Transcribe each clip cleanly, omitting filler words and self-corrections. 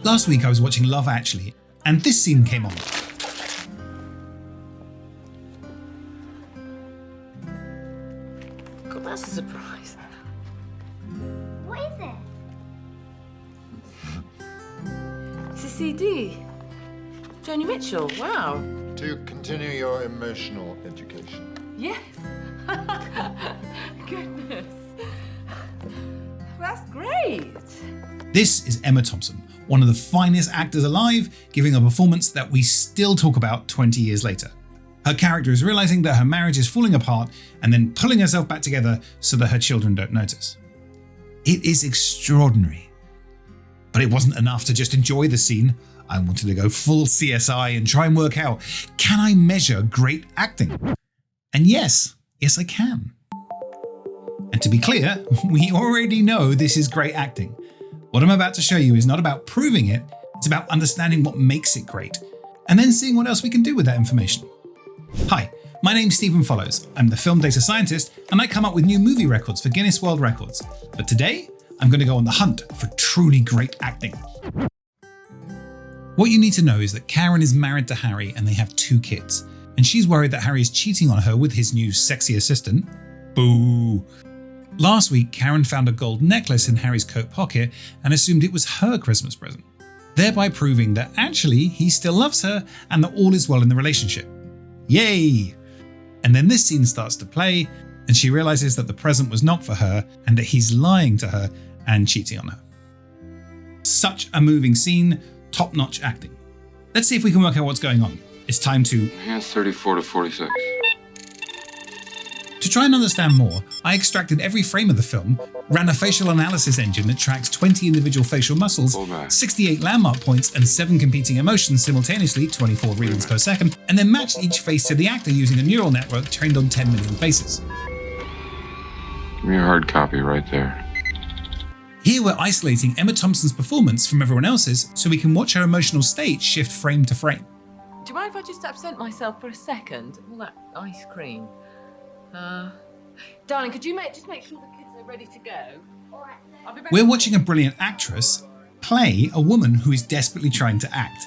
Last week I was watching Love Actually, and this scene came on. God, that's a surprise. What is it? It's a CD. Joni Mitchell, wow. To continue your emotional education. Yes. Goodness. That's great. This is Emma Thompson, one of the finest actors alive, giving a performance that we still talk about 20 years later. Her character is realizing that her marriage is falling apart and then pulling herself back together so that her children don't notice. It is extraordinary. But it wasn't enough to just enjoy the scene. I wanted to go full CSI and try and work out, can I measure great acting? And yes I can. And to be clear, we already know this is great acting. What I'm about to show you is not about proving it, it's about understanding what makes it great, and then seeing what else we can do with that information. Hi, my name's Stephen Follows. I'm the film data scientist, and I come up with new movie records for Guinness World Records. But today, I'm going to go on the hunt for truly great acting. What you need to know is that Karen is married to Harry and they have 2 kids, and she's worried that Harry is cheating on her with his new sexy assistant. Boo! Last week, Karen found a gold necklace in Harry's coat pocket and assumed it was her Christmas present, thereby proving that actually he still loves her and that all is well in the relationship. Yay! And then this scene starts to play and she realizes that the present was not for her and that he's lying to her and cheating on her. Such a moving scene, top-notch acting. Let's see if we can work out what's going on. It's time to... Hands 34 to 46. To try and understand more, I extracted every frame of the film, ran a facial analysis engine that tracks 20 individual facial muscles, 68 landmark points and 7 competing emotions simultaneously, 24 readings per second, and then matched each face to the actor using a neural network trained on 10 million faces. Give me a hard copy right there. Here we're isolating Emma Thompson's performance from everyone else's so we can watch her emotional state shift frame to frame. Do you mind if I just absent myself for a second? All that ice cream. Darling, could you just make sure the kids are ready to go? I'll be back. We're watching a brilliant actress play a woman who is desperately trying to act.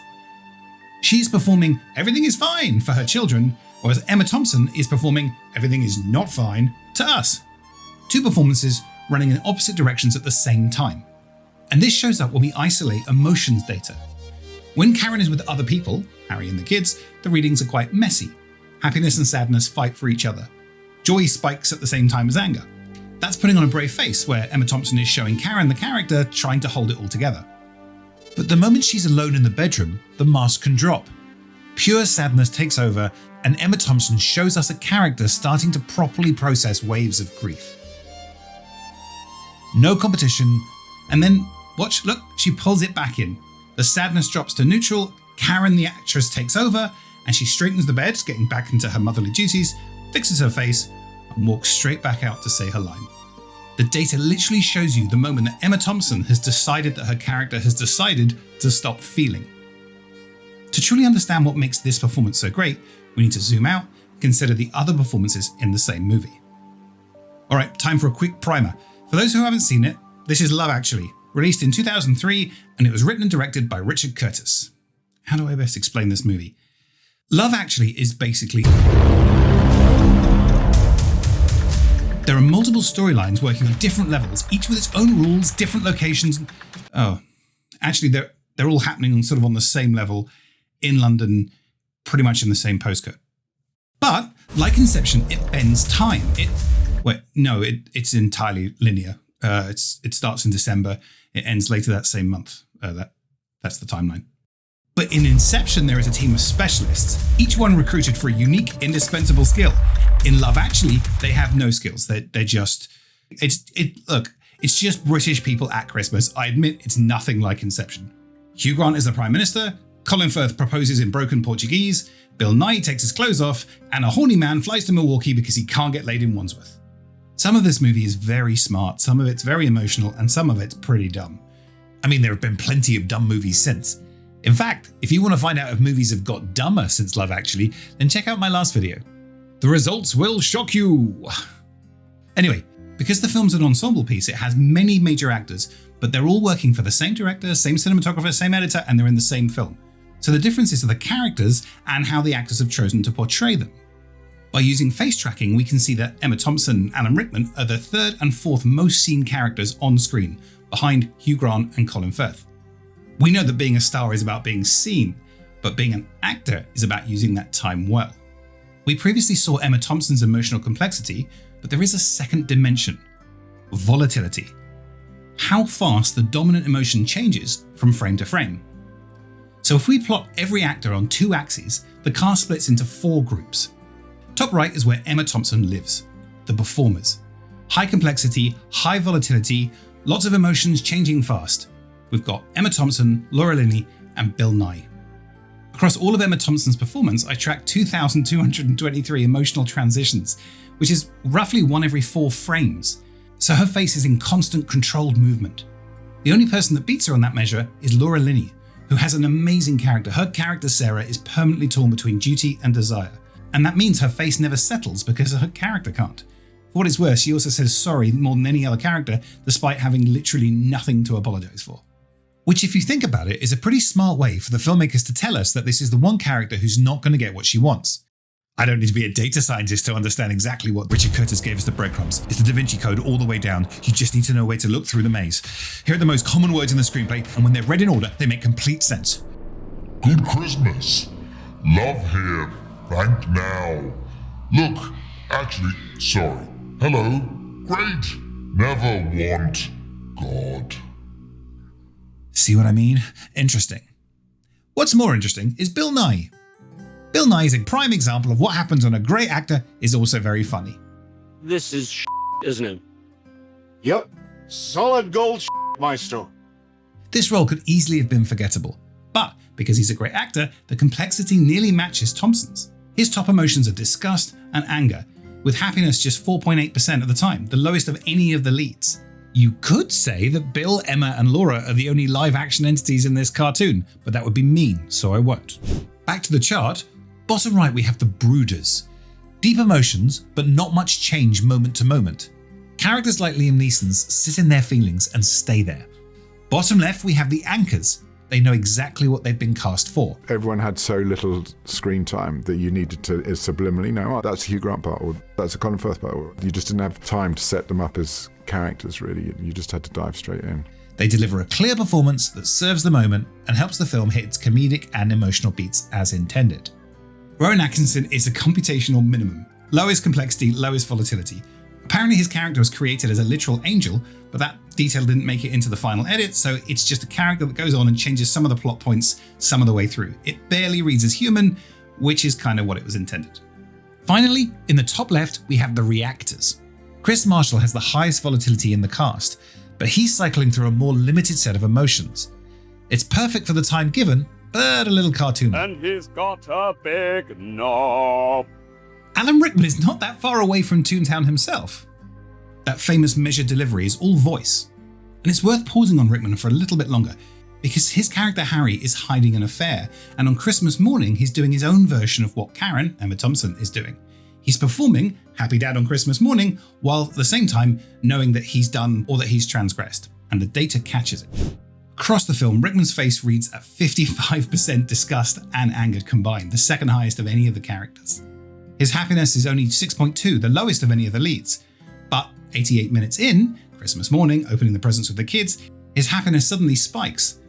She's performing everything is fine for her children, whereas Emma Thompson is performing everything is not fine to us. 2 performances running in opposite directions at the same time. And this shows up when we isolate emotions data. When Karen is with other people, Harry and the kids, the readings are quite messy. Happiness and sadness fight for each other. Joy spikes at the same time as anger. That's putting on a brave face, where Emma Thompson is showing Karen, the character, trying to hold it all together. But the moment she's alone in the bedroom, the mask can drop. Pure sadness takes over, and Emma Thompson shows us a character starting to properly process waves of grief. No competition, and then, watch, look, she pulls it back in. The sadness drops to neutral, Karen the actress takes over, and she straightens the bed, getting back into her motherly duties, fixes her face, and walks straight back out to say her line. The data literally shows you the moment that Emma Thompson has decided that her character has decided to stop feeling. To truly understand what makes this performance so great, we need to zoom out and consider the other performances in the same movie. Alright, time for a quick primer. For those who haven't seen it, this is Love Actually, released in 2003, and it was written and directed by Richard Curtis. How do I best explain this movie? Love Actually is basically... There are multiple storylines working on different levels, each with its own rules, different locations. Oh, actually they're all happening on the same level in London, pretty much in the same postcode. But like Inception, it bends time. It's entirely linear. It starts in December, it ends later that same month. That's the timeline. But in Inception, there is a team of specialists, each one recruited for a unique, indispensable skill. In Love Actually, they have no skills. They're just, it's just British people at Christmas. I admit it's nothing like Inception. Hugh Grant is the Prime Minister, Colin Firth proposes in broken Portuguese, Bill Nye takes his clothes off, and a horny man flies to Milwaukee because he can't get laid in Wandsworth. Some of this movie is very smart, some of it's very emotional, and some of it's pretty dumb. I mean, there have been plenty of dumb movies since. In fact, if you want to find out if movies have got dumber since Love Actually, then check out my last video. The results will shock you! Anyway, because the film's an ensemble piece, it has many major actors, but they're all working for the same director, same cinematographer, same editor, and they're in the same film. So the differences are the characters and how the actors have chosen to portray them. By using face tracking, we can see that Emma Thompson and Alan Rickman are the third and fourth most seen characters on screen, behind Hugh Grant and Colin Firth. We know that being a star is about being seen, but being an actor is about using that time well. We previously saw Emma Thompson's emotional complexity, but there is a second dimension: volatility. How fast the dominant emotion changes from frame to frame. So if we plot every actor on two axes, the cast splits into 4 groups. Top right is where Emma Thompson lives, the performers. High complexity, high volatility, lots of emotions changing fast. We've got Emma Thompson, Laura Linney, and Bill Nighy. Across all of Emma Thompson's performance, I tracked 2,223 emotional transitions, which is roughly 1 every 4 frames. So her face is in constant controlled movement. The only person that beats her on that measure is Laura Linney, who has an amazing character. Her character Sarah is permanently torn between duty and desire. And that means her face never settles because her character can't. For what it's worth, she also says sorry more than any other character, despite having literally nothing to apologise for. Which, if you think about it, is a pretty smart way for the filmmakers to tell us that this is the one character who's not going to get what she wants. I don't need to be a data scientist to understand exactly what Richard Curtis gave us the breadcrumbs. It's the Da Vinci Code all the way down. You just need to know where to look through the maze. Here are the most common words in the screenplay, and when they're read in order, they make complete sense. Good Christmas. Love here. Thank now. Look, actually, sorry. Hello. Great. Never want God. See what I mean? Interesting. What's more interesting is Bill Nighy. Bill Nighy is a prime example of what happens when a great actor is also very funny. This is isn't it? Yep. Solid gold maestro. This role could easily have been forgettable, but because he's a great actor, the complexity nearly matches Thompson's. His top emotions are disgust and anger, with happiness just 4.8% of the time, the lowest of any of the leads. You could say that Bill, Emma, and Laura are the only live-action entities in this cartoon, but that would be mean, so I won't. Back to the chart. Bottom right, we have the brooders. Deep emotions, but not much change moment to moment. Characters like Liam Neeson's sit in their feelings and stay there. Bottom left, we have the anchors. They know exactly what they've been cast for. Everyone had so little screen time that you needed to subliminally know, oh, that's a Hugh Grant part, or that's a Colin Firth part. Or you just didn't have time to set them up as characters, really. You just had to dive straight in. They deliver a clear performance that serves the moment and helps the film hit its comedic and emotional beats as intended. Rowan Atkinson is a computational minimum. Lowest complexity, lowest volatility. Apparently his character was created as a literal angel, but that detail didn't make it into the final edit, so it's just a character that goes on and changes some of the plot points some of the way through. It barely reads as human, which is kind of what it was intended. Finally, in the top left, we have the reactors. Chris Marshall has the highest volatility in the cast, but he's cycling through a more limited set of emotions. It's perfect for the time given, but a little cartoony. And he's got a big knob. Alan Rickman is not that far away from Toontown himself. That famous measured delivery is all voice. And it's worth pausing on Rickman for a little bit longer, because his character Harry is hiding an affair, and on Christmas morning he's doing his own version of what Karen, Emma Thompson, is doing. He's performing Happy Dad on Christmas morning, while at the same time knowing that he's done or that he's transgressed, and the data catches it. Across the film, Rickman's face reads at 55% disgust and anger combined, the second highest of any of the characters. His happiness is only 6.2, the lowest of any of the leads. But 88 minutes in, Christmas morning, opening the presents with the kids, his happiness suddenly spikes.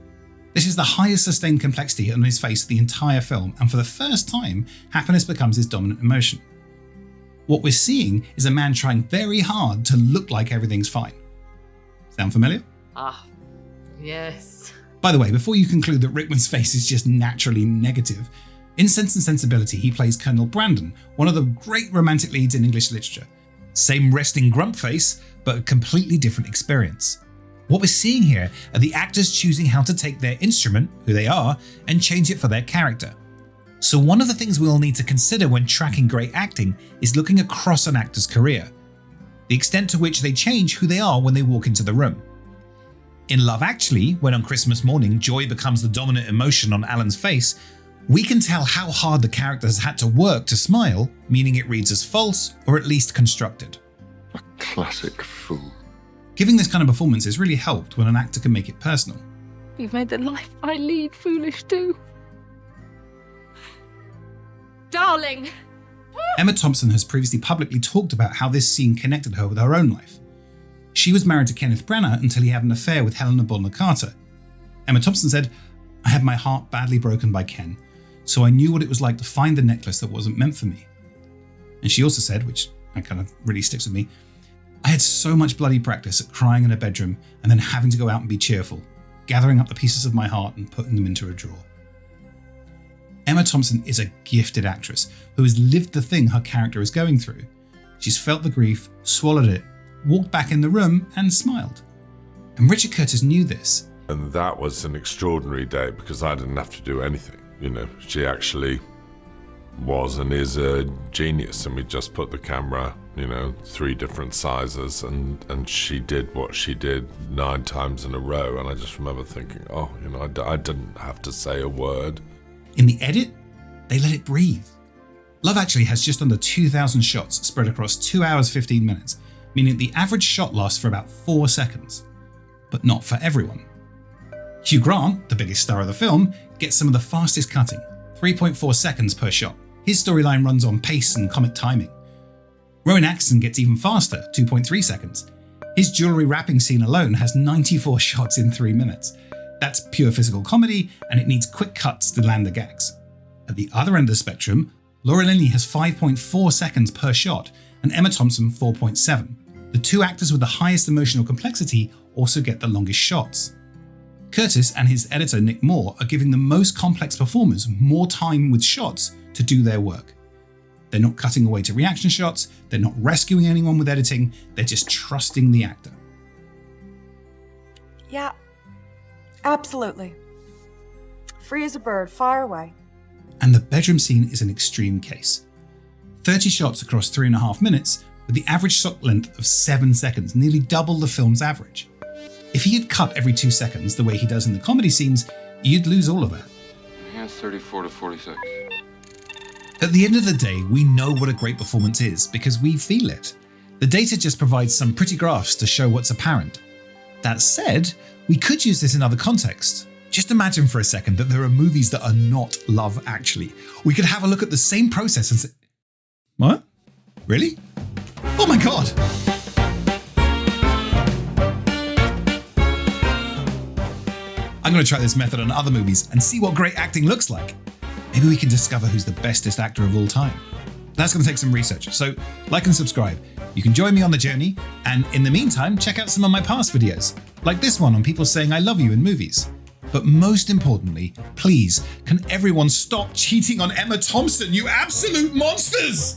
This is the highest sustained complexity on his face the entire film, and for the first time, happiness becomes his dominant emotion. What we're seeing is a man trying very hard to look like everything's fine. Sound familiar? Ah, yes. By the way, before you conclude that Rickman's face is just naturally negative, in Sense and Sensibility he plays Colonel Brandon, one of the great romantic leads in English literature. Same resting grump face, but a completely different experience. What we're seeing here are the actors choosing how to take their instrument, who they are, and change it for their character. So one of the things we'll need to consider when tracking great acting is looking across an actor's career, the extent to which they change who they are when they walk into the room. In Love Actually, when on Christmas morning joy becomes the dominant emotion on Alan's face, we can tell how hard the character has had to work to smile, meaning it reads as false or at least constructed. A classic fool. Giving this kind of performance is really helped when an actor can make it personal. You've made the life I lead foolish too. Darling! Emma Thompson has previously publicly talked about how this scene connected her with her own life. She was married to Kenneth Branagh until he had an affair with Helena Bonham Carter. Emma Thompson said, "I had my heart badly broken by Ken, so I knew what it was like to find the necklace that wasn't meant for me." And she also said, which kind of really sticks with me, "I had so much bloody practice at crying in a bedroom and then having to go out and be cheerful, gathering up the pieces of my heart and putting them into a drawer." Emma Thompson is a gifted actress who has lived the thing her character is going through. She's felt the grief, swallowed it, walked back in the room and smiled. And Richard Curtis knew this. And that was an extraordinary day because I didn't have to do anything. You know, she actually was and is a genius, and we just put the camera, 3 different sizes, and she did what she did 9 times in a row. And I just remember thinking, I didn't have to say a word. In the edit, they let it breathe. Love Actually has just under 2,000 shots spread across 2 hours 15 minutes, meaning the average shot lasts for about 4 seconds. But not for everyone. Hugh Grant, the biggest star of the film, gets some of the fastest cutting, 3.4 seconds per shot. His storyline runs on pace and comic timing. Rowan Atkinson gets even faster, 2.3 seconds. His jewellery wrapping scene alone has 94 shots in 3 minutes. That's pure physical comedy, and it needs quick cuts to land the gags. At the other end of the spectrum, Laura Linney has 5.4 seconds per shot, and Emma Thompson 4.7. The 2 actors with the highest emotional complexity also get the longest shots. Curtis and his editor Nick Moore are giving the most complex performers more time with shots to do their work. They're not cutting away to reaction shots, they're not rescuing anyone with editing, they're just trusting the actor. Yeah, absolutely. Free as a bird, fire away. And the bedroom scene is an extreme case. 30 shots across 3.5 minutes, with the average shot length of 7 seconds, nearly double the film's average. If he had cut every 2 seconds the way he does in the comedy scenes, you'd lose all of that. Yeah, 34 to 46. At the end of the day, we know what a great performance is because we feel it. The data just provides some pretty graphs to show what's apparent. That said, we could use this in other contexts. Just imagine for a second that there are movies that are not Love Actually. We could have a look at the same process and say, "What? Really? Oh my God!" I'm going to try this method on other movies and see what great acting looks like. Maybe we can discover who's the bestest actor of all time. That's going to take some research, so like and subscribe. You can join me on the journey, and in the meantime, check out some of my past videos, like this one on people saying I love you in movies. But most importantly, please, can everyone stop cheating on Emma Thompson, you absolute monsters?